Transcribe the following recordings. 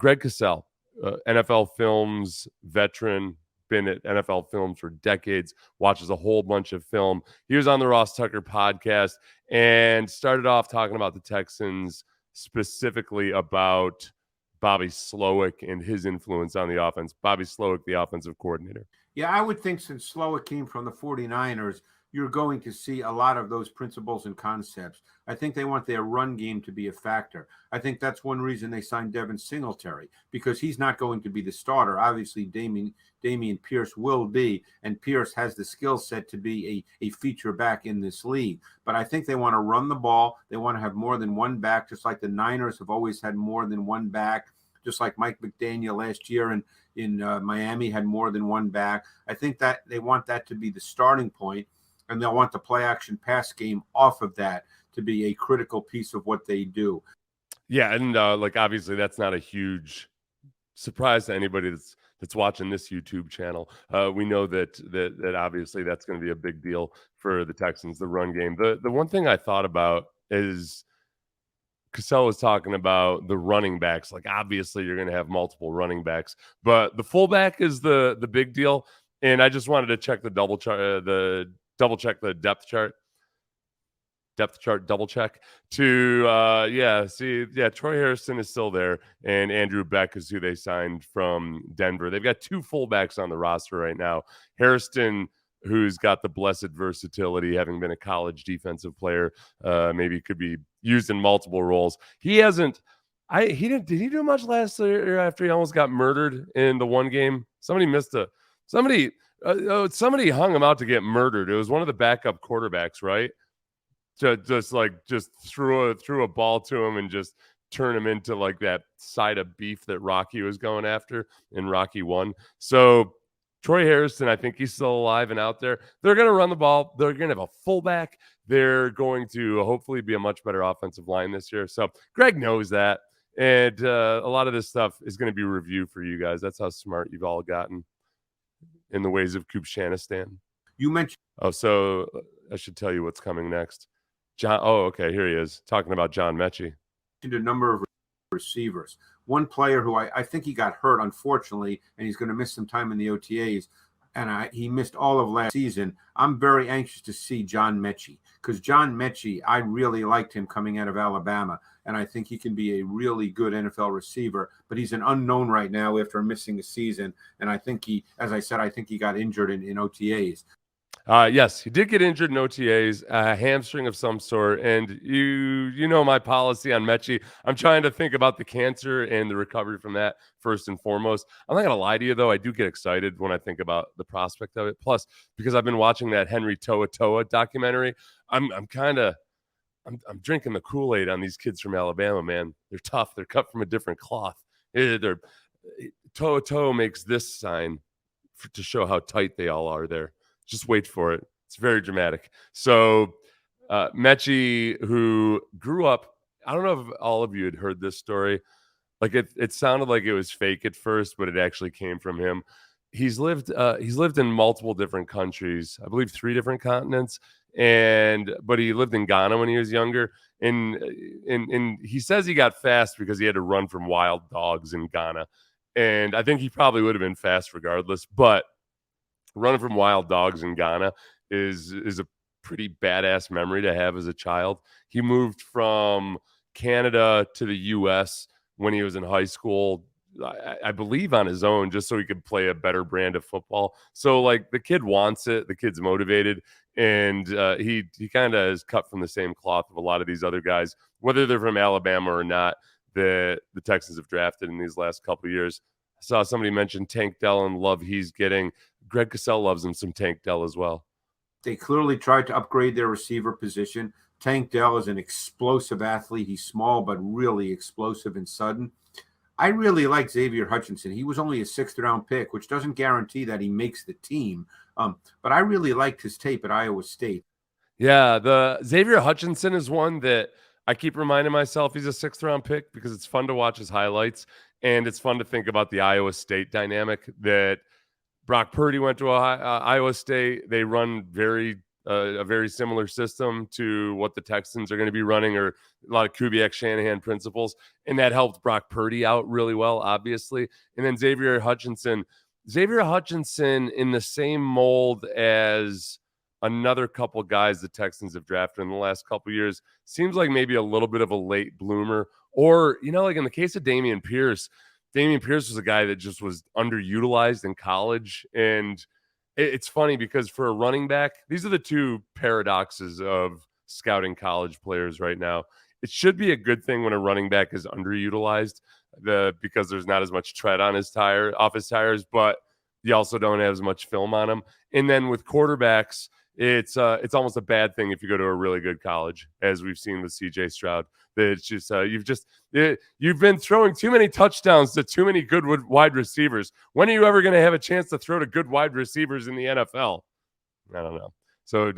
Greg Cosell, NFL Films veteran, been at NFL Films for decades, watches a whole bunch of film. He was on the Ross Tucker podcast and started off talking about the Texans, specifically about Bobby Slowick and his influence on the offense. Bobby Slowick, the offensive coordinator. Yeah, I would think since Slowick came from the 49ers, you're going to see a lot of those principles and concepts. I think they want their run game to be a factor. I think that's one reason they signed Devin Singletary, because he's not going to be the starter. Obviously, Damian Pierce will be, and Pierce has the skill set to be a feature back in this league. But I think they want to run the ball. They want to have more than one back, just like the Niners have always had more than one back, just like Mike McDaniel last year in Miami had more than one back. I think that they want that to be the starting point, and they'll want the play action pass game off of that to be a critical piece of what they do. Yeah, and like obviously that's not a huge surprise to anybody that's watching this YouTube channel. We know that obviously that's going to be a big deal for the Texans, the run game. The one thing I thought about is Cassell was talking about the running backs. Like obviously you're going to have multiple running backs, but the fullback is the big deal. And I just wanted to check the double check the depth chart double check to Troy Harrison is still there, and Andrew Beck is who they signed from Denver. They've got two fullbacks on the roster right now. Hairston, who's got the blessed versatility, having been a college defensive player, maybe could be used in multiple roles. He didn't did he do much last year after he almost got murdered in the one game? Somebody hung him out to get murdered. It was one of the backup quarterbacks, right? Just threw a ball to him and just turn him into like that side of beef that Rocky was going after in Rocky 1. So Troy Harrison, I think he's still alive and out there. They're going to run the ball. They're going to have a fullback. They're going to hopefully be a much better offensive line this year. So Greg knows that. And a lot of this stuff is going to be reviewed for you guys. That's how smart you've all gotten in the ways of Kubshanistan. You mentioned. Oh, so I should tell you what's coming next. John. Oh, okay. Here he is talking about John Mechie. A number of receivers. One player who I think he got hurt, unfortunately, and he's going to miss some time in the OTAs, and he missed all of last season. I'm very anxious to see John Mechie, because John Mechie, I really liked him coming out of Alabama, and I think he can be a really good NFL receiver, but he's an unknown right now after missing a season, and I think he got injured in OTAs. Yes, he did get injured in OTAs, a hamstring of some sort. And you know my policy on Mechie. I'm trying to think about the cancer and the recovery from that first and foremost. I'm not going to lie to you, though. I do get excited when I think about the prospect of it. Plus, because I've been watching that Henry Toa documentary, I'm drinking the Kool-Aid on these kids from Alabama, man. They're tough. They're cut from a different cloth. Toa makes this sign to show how tight they all are there. Just wait for it. It's very dramatic. So Mechie, who grew up, I don't know if all of you had heard this story. Like it sounded like it was fake at first, but it actually came from him. He's lived in multiple different countries, I believe 3 different continents, but he lived in Ghana when he was younger. And he says he got fast because he had to run from wild dogs in Ghana. And I think he probably would have been fast regardless, but running from wild dogs in Ghana is a pretty badass memory to have as a child. He moved from Canada to the U.S. when he was in high school, I believe on his own, just so he could play a better brand of football. So like the kid wants it, the kid's motivated, and he kind of is cut from the same cloth of a lot of these other guys, whether they're from Alabama or not, that the Texans have drafted in these last couple of years. I saw somebody mention Tank Dell and love he's getting. Greg Cosell loves him some Tank Dell as well. They clearly tried to upgrade their receiver position. Tank Dell is an explosive athlete. He's small, but really explosive and sudden. I really like Xavier Hutchinson. He was only a 6th-round pick, which doesn't guarantee that he makes the team. But I really liked his tape at Iowa State. Yeah, the Xavier Hutchinson is one that I keep reminding myself he's a 6th-round pick because it's fun to watch his highlights, and it's fun to think about the Iowa State dynamic that Brock Purdy went to Iowa State. They run very a very similar system to what the Texans are going to be running, or a lot of Kubiak Shanahan principles. And that helped Brock Purdy out really well, obviously. And then Xavier Hutchinson in the same mold as another couple guys the Texans have drafted in the last couple years. Seems like maybe a little bit of a late bloomer. Or, like in the case of Dameon Pierce was a guy that just was underutilized in college. And it's funny because for a running back, these are the two paradoxes of scouting college players right now. It should be a good thing when a running back is underutilized, because there's not as much tread on off his tires, but you also don't have as much film on him. And then with quarterbacks, it's almost a bad thing if you go to a really good college, as we've seen with CJ Stroud. That it's just you've been throwing too many touchdowns to too many good wide receivers. When are you ever going to have a chance to throw to good wide receivers in the NFL? I don't know. So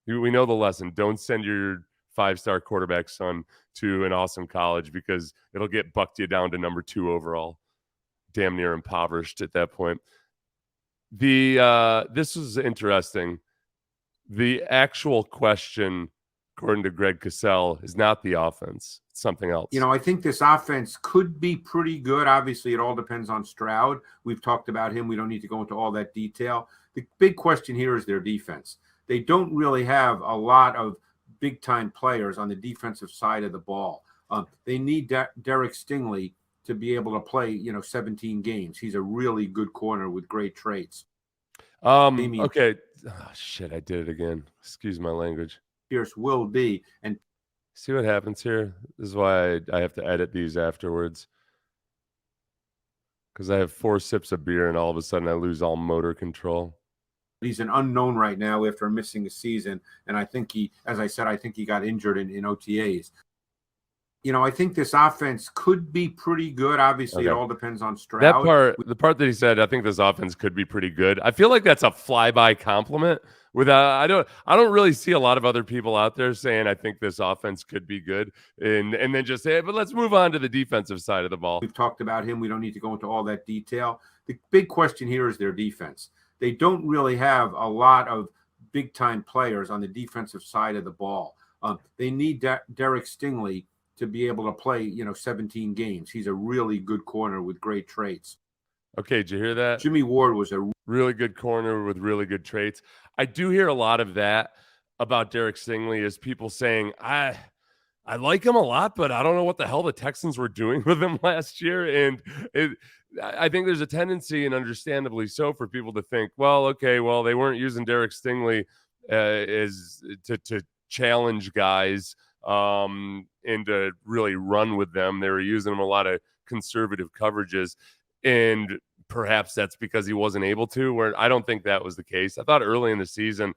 we know the lesson. Don't send your 5-star quarterback son to an awesome college, because it'll get bucked you down to number 2 overall. Damn near impoverished at that point. This was interesting. The actual question, according to Greg Cosell, is not the offense. It's something else. I think this offense could be pretty good. Obviously, it all depends on Stroud. We've talked about him. We don't need to go into all that detail. The big question here is their defense. They don't really have a lot of big-time players on the defensive side of the ball. They need Derek Stingley to be able to play, 17 games. He's a really good corner with great traits. Okay. Oh, shit, I did it again. Excuse my language. Pierce will be. And see what happens here? This is why I have to edit these afterwards. Because I have 4 sips of beer and all of a sudden I lose all motor control. He's an unknown right now after missing a season. And I think he got injured in OTAs. I think this offense could be pretty good. Obviously, It all depends on Stroud. The part that he said, I think this offense could be pretty good. I feel like that's a flyby compliment. I don't really see a lot of other people out there saying I think this offense could be good, and then just say, but let's move on to the defensive side of the ball. We've talked about him. We don't need to go into all that detail. The big question here is their defense. They don't really have a lot of big-time players on the defensive side of the ball. They need Derek Stingley to be able to play, 17 games. He's a really good corner with great traits. Okay, did you hear that? Jimmy Ward was a really good corner with really good traits. I do hear a lot of that about Derek Stingley, is people saying, I like him a lot, but I don't know what the hell the Texans were doing with him last year. And I think there's a tendency, and understandably so, for people to think, they weren't using Derek Stingley as to challenge guys and to really run with them. They were using him a lot of conservative coverages, and perhaps that's because he wasn't able to, where I don't think that was the case. I thought early in the season,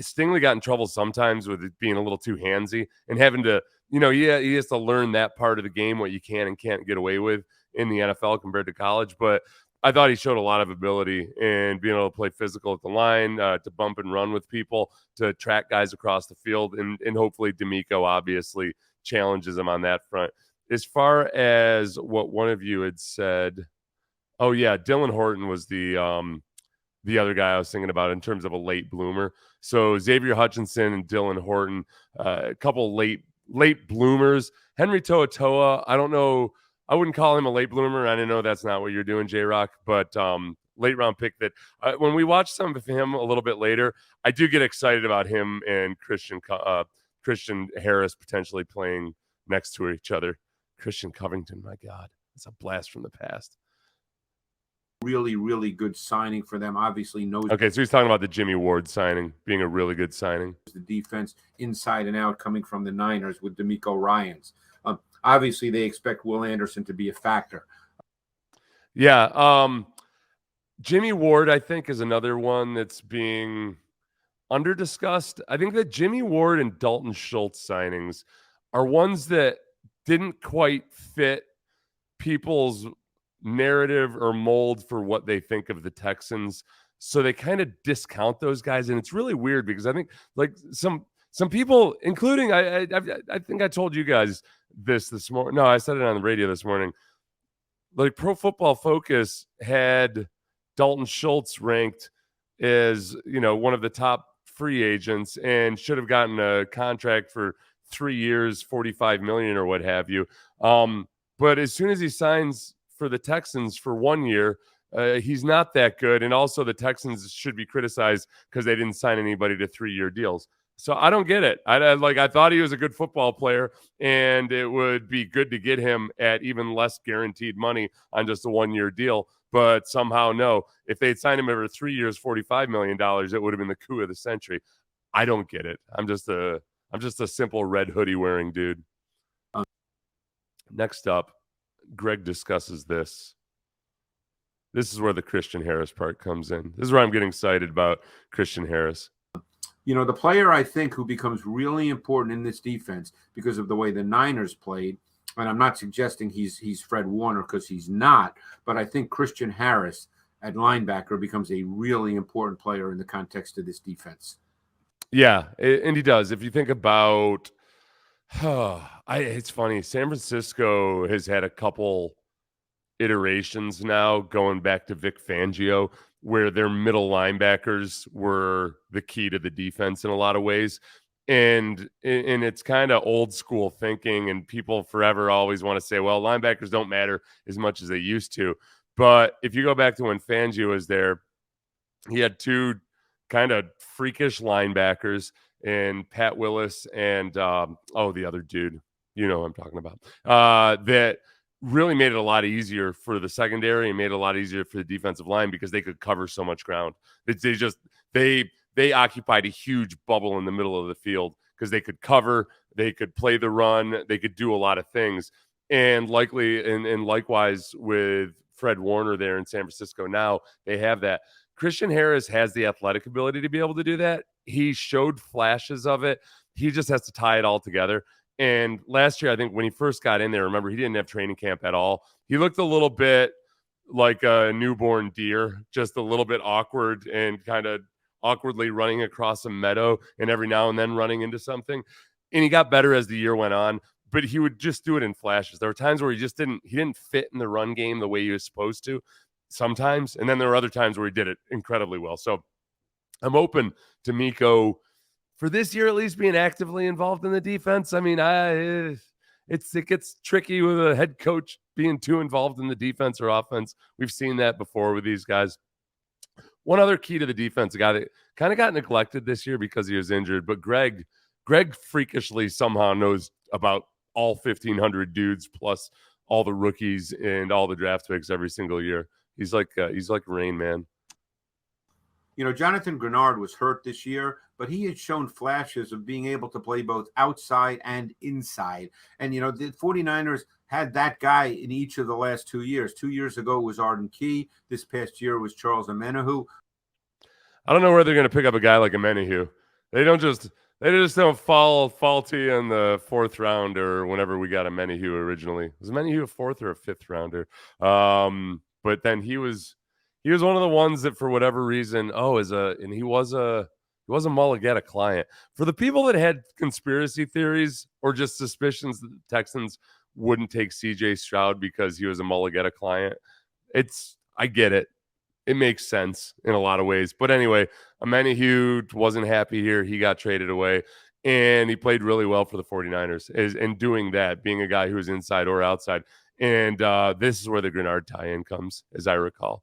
Stingley got in trouble sometimes with it being a little too handsy and having to, he has to learn that part of the game, what you can and can't get away with in the NFL compared to college. But I thought he showed a lot of ability in being able to play physical at the line, to bump and run with people, to track guys across the field, and hopefully D'Amico obviously challenges him on that front. As far as what one of you had said, oh yeah, Dylan Horton was the other guy I was thinking about in terms of a late bloomer. So Xavier Hutchinson and Dylan Horton, a couple late bloomers. Henry To'oTo'o, I don't know. I wouldn't call him a late bloomer. I didn't know that's not what you're doing, J-Rock, but late round pick that when we watch some of him a little bit later, I do get excited about him and Christian Harris potentially playing next to each other. Christian Covington, my God, it's a blast from the past. Really, really good signing for them. Obviously knows. Okay, so he's talking about the Jimmy Ward signing being a really good signing. The defense inside and out coming from the Niners with D'Amico Ryans. Obviously, they expect Will Anderson to be a factor. Yeah. Jimmy Ward, I think, is another one that's being under-discussed. I think that Jimmy Ward and Dalton Schultz signings are ones that didn't quite fit people's narrative or mold for what they think of the Texans. So they kind of discount those guys. And it's really weird because I think like some people, including, I think I told you guys this morning. No, I said it on the radio this morning. Like Pro Football Focus had Dalton Schultz ranked as, one of the top free agents and should have gotten a contract for 3 years, 45 million or what have you. But as soon as he signs for the Texans for 1 year, he's not that good. And also the Texans should be criticized because they didn't sign anybody to 3-year deals. So I don't get it. I thought he was a good football player, and it would be good to get him at even less guaranteed money on just a 1-year deal. But somehow, no. If they'd signed him over 3 years, $45 million, it would have been the coup of the century. I don't get it. I'm just a simple red hoodie wearing dude. Next up, Greg discusses this. This is where the Christian Harris part comes in. This is where I'm getting excited about Christian Harris. The player I think who becomes really important in this defense because of the way the Niners played, and I'm not suggesting he's Fred Warner because he's not, but I think Christian Harris at linebacker becomes a really important player in the context of this defense. Yeah, and he does. If you think about, it's funny. San Francisco has had a couple iterations now going back to Vic Fangio, where their middle linebackers were the key to the defense in a lot of ways. And it's kind of old school thinking, and people forever always want to say, well, linebackers don't matter as much as they used to. But if you go back to when Fangio was there, he had two kind of freakish linebackers, and Pat Willis and the other dude, you know what I'm talking about, that really made it a lot easier for the secondary and made it a lot easier for the defensive line because they could cover so much ground. They occupied a huge bubble in the middle of the field because they could cover, they could play the run, they could do a lot of things. And likewise with Fred Warner there in San Francisco, now they have that. Christian Harris has the athletic ability to be able to do that. He showed flashes of it. He just has to tie it all together. And last year, I think when he first got in there, remember, he didn't have training camp at all. He looked a little bit like a newborn deer, just a little bit awkward and kind of awkwardly running across a meadow and every now and then running into something. And he got better as the year went on, but he would just do it in flashes. There were times where he didn't fit in the run game the way he was supposed to sometimes. And then there were other times where he did it incredibly well. So I'm open to Miko for this year, at least being actively involved in the defense. I mean, it gets tricky with a head coach being too involved in the defense or offense. We've seen that before with these guys. One other key to the defense, a guy that kind of got neglected this year because he was injured, but Greg freakishly somehow knows about all 1,500 dudes plus all the rookies and all the draft picks every single year. He's like Rain Man. Jonathan Grenard was hurt this year, but he had shown flashes of being able to play both outside and inside. And, the 49ers had that guy in each of the last 2 years. 2 years ago was Arden Key. This past year was Charles Omenihu. I don't know where they're going to pick up a guy like Omenihu. They don't fall to you in the 4th round or whenever we got Omenihu originally. Was Omenihu a 4th or a 5th rounder? But then he was one of the ones that for whatever reason, he was a Mulligetta client. For the people that had conspiracy theories or just suspicions that the Texans wouldn't take CJ Stroud because he was a Mulligetta client, I get it. It makes sense in a lot of ways. But anyway, Omenihu wasn't happy here. He got traded away, and he played really well for the 49ers in doing that, being a guy who was inside or outside. And this is where the Grenard tie-in comes, as I recall.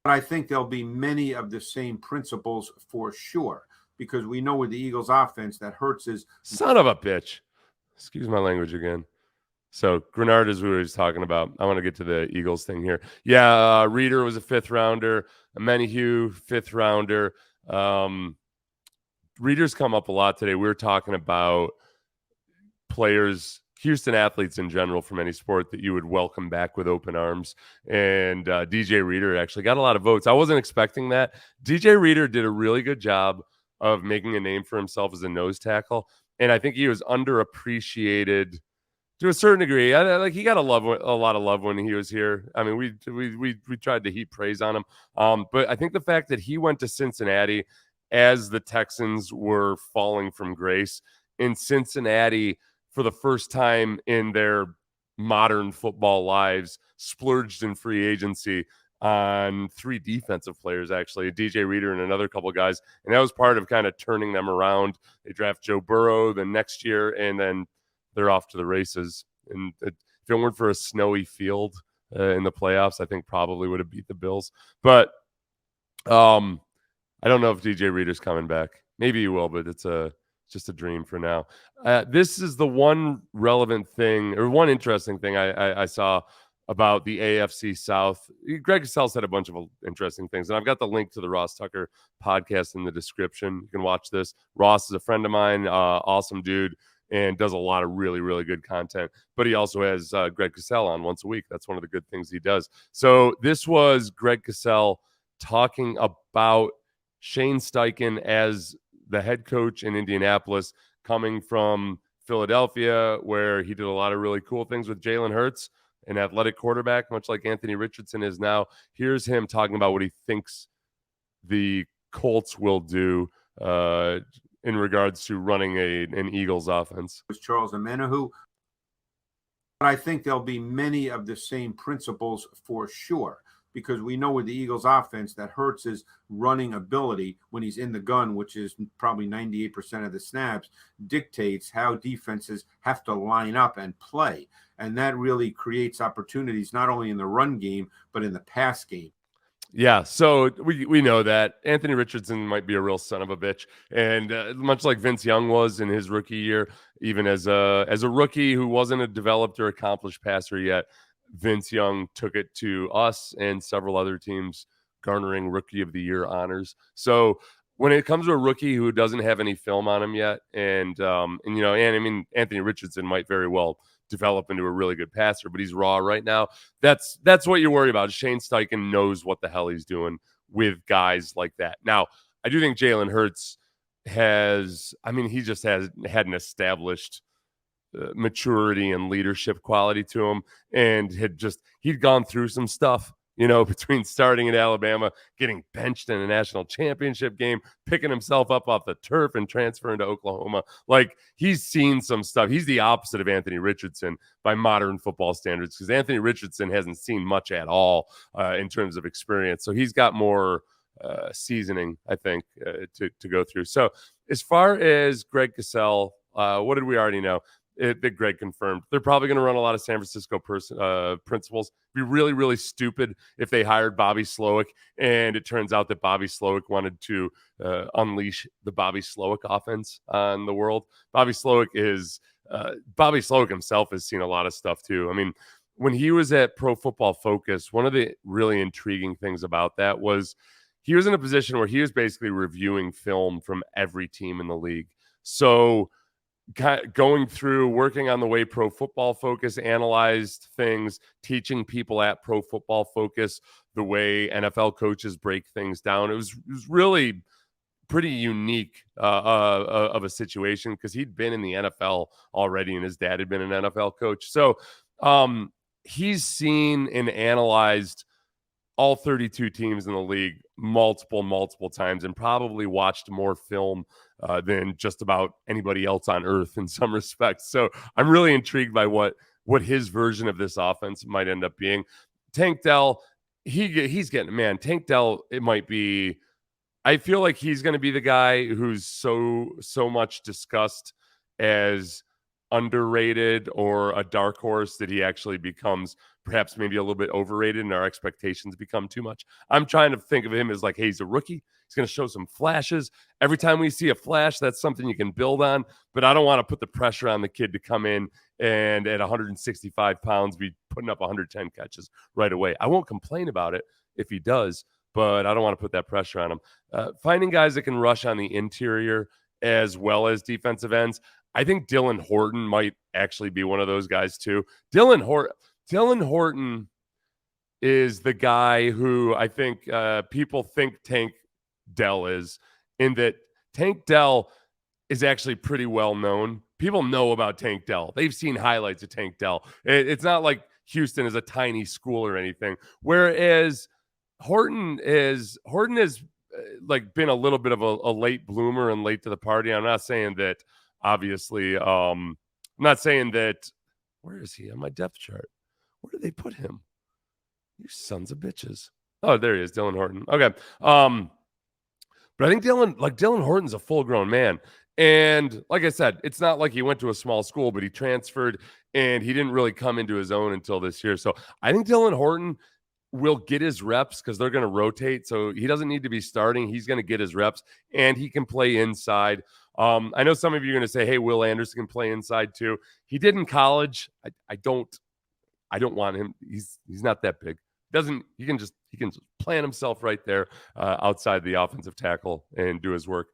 But I think there'll be many of the same principles for sure, because we know with the Eagles offense that Hurts is son of a bitch. Excuse my language again. So Grenard is who he's talking about. I want to get to the Eagles thing here. Yeah, Reeder was a 5th rounder. Omenihu, 5th rounder. Reeder's come up a lot today. We were talking about players, Houston athletes in general from any sport that you would welcome back with open arms. And DJ Reeder actually got a lot of votes. I wasn't expecting that. DJ Reeder did a really good job of making a name for himself as a nose tackle. And I think he was underappreciated to a certain degree. He got a lot of love when he was here. I mean, we tried to heap praise on him. But I think the fact that he went to Cincinnati as the Texans were falling from grace, in Cincinnati for the first time in their modern football lives, splurged in free agency on 3 defensive players, actually, DJ Reader and another couple guys. And that was part of kind of turning them around. They draft Joe Burrow the next year, and then they're off to the races. And if it weren't for a snowy field in the playoffs, I think probably would have beat the Bills. But I don't know if DJ Reader's coming back. Maybe he will, but it's just a dream for now. This is the one relevant thing, or one interesting thing I saw about the AFC South. Greg Cosell said a bunch of interesting things, and I've got the link to the Ross Tucker podcast in the description. You can watch this. Ross is a friend of mine, awesome dude, and does a lot of really, really good content. But he also has Greg Cosell on once a week. That's one of the good things he does. So this was Greg Cosell talking about Shane Steichen as the head coach in Indianapolis, coming from Philadelphia, where he did a lot of really cool things with Jalen Hurts, an athletic quarterback, much like Anthony Richardson is now. Here's him talking about what he thinks the Colts will do in regards to running an Eagles offense. Charles Omenihu. But I think there'll be many of the same principles for sure, because we know with the Eagles offense that Hurts' running ability when he's in the gun, which is probably 98% of the snaps, dictates how defenses have to line up and play. And that really creates opportunities not only in the run game, but in the pass game. Yeah, so we know that Anthony Richardson might be a real son of a bitch, and much like Vince Young was in his rookie year, even as a rookie who wasn't a developed or accomplished passer yet, Vince Young took it to us and several other teams, garnering Rookie of the Year honors. So when it comes to a rookie who doesn't have any film on him yet, and I mean, Anthony Richardson might very well develop into a really good passer, but he's raw right now. That's what you worry about. Shane Steichen knows what the hell he's doing with guys like that. Now, I do think Jalen Hurts he just had an established maturity and leadership quality to him, and he'd gone through some stuff, between starting in Alabama, getting benched in a national championship game, picking himself up off the turf and transferring to Oklahoma. Like, he's seen some stuff. He's the opposite of Anthony Richardson by modern football standards, because Anthony Richardson hasn't seen much at all in terms of experience. So he's got more seasoning, I think, to go through. So as far as Greg Cosell, what did we already know? That Greg confirmed. They're probably going to run a lot of San Francisco principles. It'd be really, really stupid if they hired Bobby Slowick, and it turns out that Bobby Slowick wanted to unleash the Bobby Slowick offense on the world. Bobby Slowick himself has seen a lot of stuff too. I mean, when he was at Pro Football Focus, one of the really intriguing things about that was he was in a position where he was basically reviewing film from every team in the league. So going through, working on the way Pro Football Focus analyzed things, teaching people at Pro Football Focus the way NFL coaches break things down. It was really pretty unique of a situation, because he'd been in the NFL already, and his dad had been an NFL coach. So he's seen and analyzed all 32 teams in the league multiple times, and probably watched more film than just about anybody else on earth in some respects. So I'm really intrigued by what his version of this offense might end up being. Tank Dell, Tank Dell, it might be, I feel like he's going to be the guy who's so much discussed as underrated or a dark horse that he actually becomes perhaps maybe a little bit overrated, and our expectations become too much. I'm trying to think of him as like, hey, he's a rookie. He's going to show some flashes. Every time we see a flash, that's something you can build on. But I don't want to put the pressure on the kid to come in and at 165 pounds be putting up 110 catches right away. I won't complain about it if he does, but I don't want to put that pressure on him. Finding guys that can rush on the interior as well as defensive ends. I think Dylan Horton might actually be one of those guys too. Dylan Horton is the guy who I think people think Tank Dell is, in that Tank Dell is actually pretty well known. People know about Tank Dell. They've seen highlights of Tank Dell. It's not like Houston is a tiny school or anything. Whereas Horton has like been a little bit of a late bloomer and late to the party. I'm not saying that, obviously. I'm not saying that. Where is he on my depth chart? Where did they put him? You sons of bitches. Oh, there he is, Dylan Horton. Okay. But I think Dylan Horton's a full-grown man. And like I said, it's not like he went to a small school, but he transferred and he didn't really come into his own until this year. So I think Dylan Horton will get his reps because they're going to rotate. So he doesn't need to be starting. He's going to get his reps and he can play inside. I know some of you are going to say, hey, Will Anderson can play inside too. He did in college. I don't want him. He's not that big. He can just plant himself right there outside the offensive tackle and do his work.